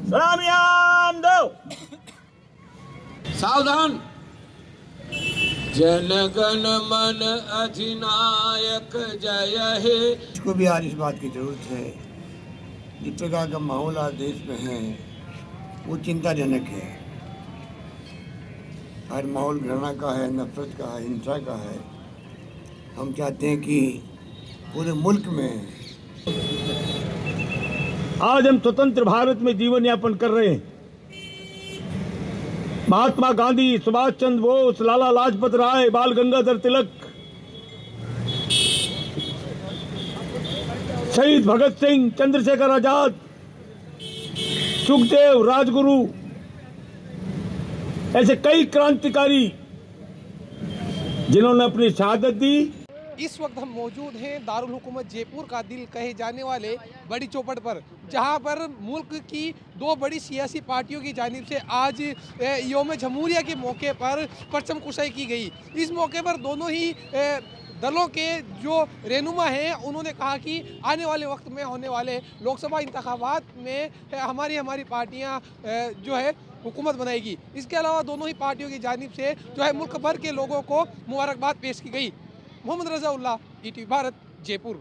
सलामियान दो। सावधान। जन गण मन अधिनायक जय हे। इसको भी आज इस बात की जरूरत है, जिस प्रकार का माहौल आज देश में है वो चिंताजनक है। हर माहौल घृणा का है, नफरत का है, हिंसा का है। हम चाहते हैं कि पूरे मुल्क में आज हम स्वतंत्र भारत में जीवन यापन कर रहे हैं। महात्मा गांधी, सुभाष चंद्र बोस, लाला लाजपत राय, बाल गंगाधर तिलक, शहीद भगत सिंह, चंद्रशेखर आजाद, सुखदेव, राजगुरु, ऐसे कई क्रांतिकारी जिन्होंने अपनी शहादत दी। इस वक्त हम मौजूद हैं दारुल हुकूमत जयपुर का दिल कहे जाने वाले बड़ी चौपड़ पर, जहां पर मुल्क की दो बड़ी सियासी पार्टियों की जानिब से आज यौम जमहूरिया के मौके पर परचम कुशाई की गई। इस मौके पर दोनों ही दलों के जो रहनुमा हैं उन्होंने कहा कि आने वाले वक्त में होने वाले लोकसभा इंतखाबात में हमारी पार्टियां जो है हुकूमत बनाएगी। इसके अलावा दोनों ही पार्टियों की जानिब से जो है मुल्क भर के लोगों को मुबारकबाद पेश की गई। मोहम्मद रज़ा उल्लाह, ईटीवी भारत, जयपुर।